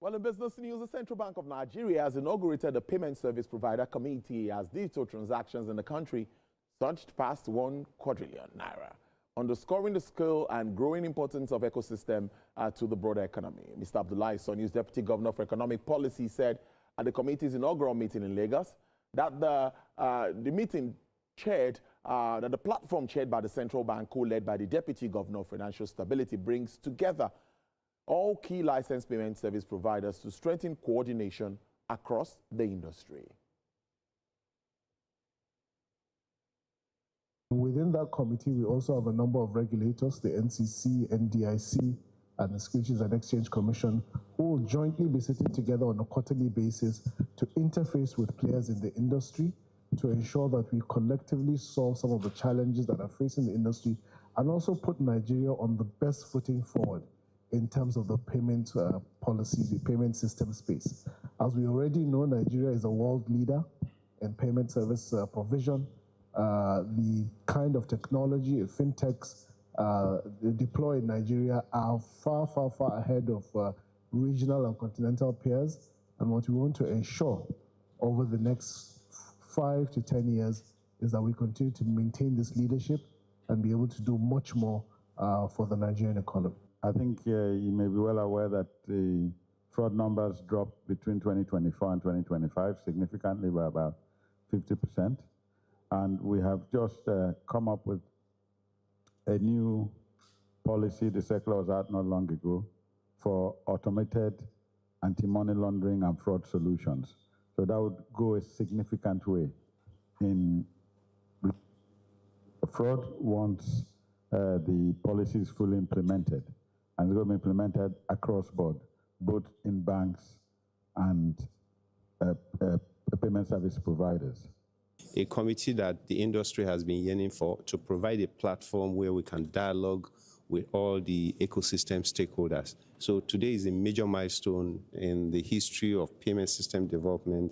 Well, in business news, the Central Bank of Nigeria has inaugurated a payment service provider committee as digital transactions in the country surged past 1 quadrillion naira, underscoring the scale and growing importance of ecosystem to the broader economy. Mr. Abdullahi Sonius, Deputy Governor for Economic Policy, said at the committee's inaugural meeting in Lagos that the platform chaired by the Central Bank, co-led by the Deputy Governor of Financial Stability, brings together all key licensed payment service providers to strengthen coordination across the industry. Within that committee, we also have a number of regulators, the NCC, NDIC, and the Securities and Exchange Commission, who will jointly be sitting together on a quarterly basis to interface with players in the industry to ensure that we collectively solve some of the challenges that are facing the industry and also put Nigeria on the best footing forward in terms of the payment policy, the payment system space. As we already know, Nigeria is a world leader in payment service provision. The kind of technology fintechs deploy in Nigeria are far ahead of regional and continental peers. And what we want to ensure over the next 5 to 10 years is that we continue to maintain this leadership and be able to do much more for the Nigerian economy. I think you may be well aware that the fraud numbers dropped between 2024 and 2025 significantly by about 50%. And we have just come up with a new policy. The circular was out not long ago for automated anti-money laundering and fraud solutions. So that would go a significant way in fraud once the policy is fully implemented. And it's going to be implemented across board, both in banks and payment service providers. A committee that the industry has been yearning for, to provide a platform where we can dialogue with all the ecosystem stakeholders. So today is a major milestone in the history of payment system development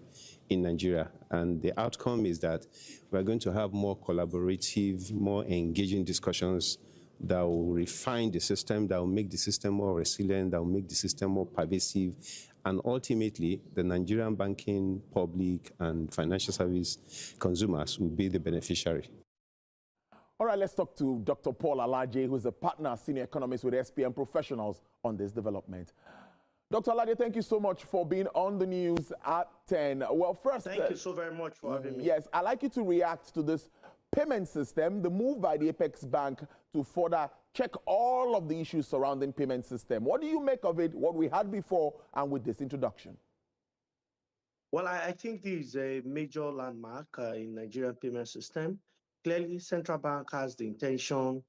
in Nigeria. And the outcome is that we're going to have more collaborative, more engaging discussions that will refine the system, that will make the system more resilient, that will make the system more pervasive. And ultimately, the Nigerian banking, public, and financial service consumers will be the beneficiary. All right, let's talk to Dr. Paul Alaje, who is a partner senior economist with SPM Professionals on this development. Dr. Alaje, thank you so much for being on the news at 10. Well, first... Thank you so very much for having me. Yes, I'd like you to react to this payment system, the move by the Apex Bank to further check all of the issues surrounding payment system. What do you make of it, what we had before, and with this introduction? Well, I think this is a major landmark in Nigerian payment system. Clearly, Central Bank has the intention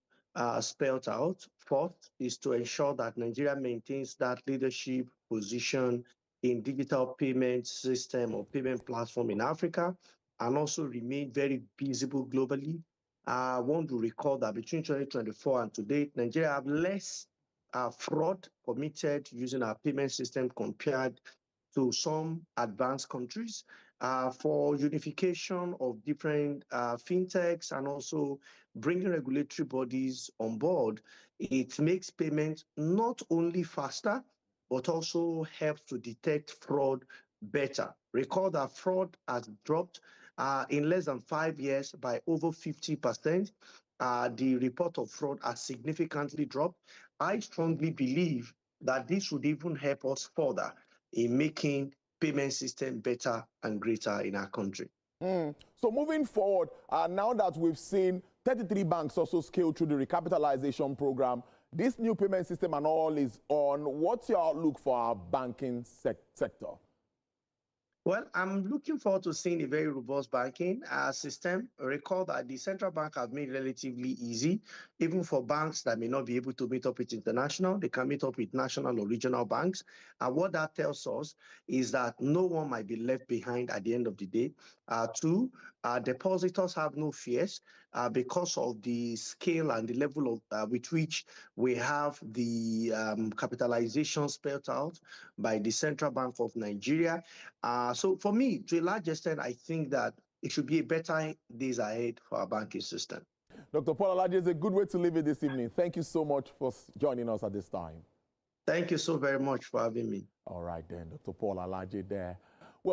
spelled out. Fourth is to ensure that Nigeria maintains that leadership position in digital payment system or payment platform in Africa, and also remain very visible globally. I want to recall that between 2024 and today, Nigeria have less fraud committed using our payment system compared to some advanced countries. For unification of different fintechs and also bringing regulatory bodies on board, it makes payments not only faster, but also helps to detect fraud better. Recall that fraud has dropped in less than 5 years by over 50%. The report of fraud has significantly dropped. I strongly believe that this would even help us further in making payment system better and greater in our country. So moving forward, now that we've seen 33 banks also scale through the recapitalization program, this new payment system and all is on. What's your outlook for our banking sector? Well, I'm looking forward to seeing a very robust banking system. Recall that the central bank have made relatively easy, even for banks that may not be able to meet up with international, they can meet up with national or regional banks. And what that tells us is that no one might be left behind at the end of the day. Two, depositors have no fears because of the scale and the level of with which we have the capitalization spelled out by the Central Bank of Nigeria. So for me, to a large extent, I think that it should be a better days ahead for our banking system. Dr. Paul Alaje, is a good way to leave it this evening. Thank you so much for joining us at this time. Thank you so very much for having me. All right then, Dr. Paul Alaje there.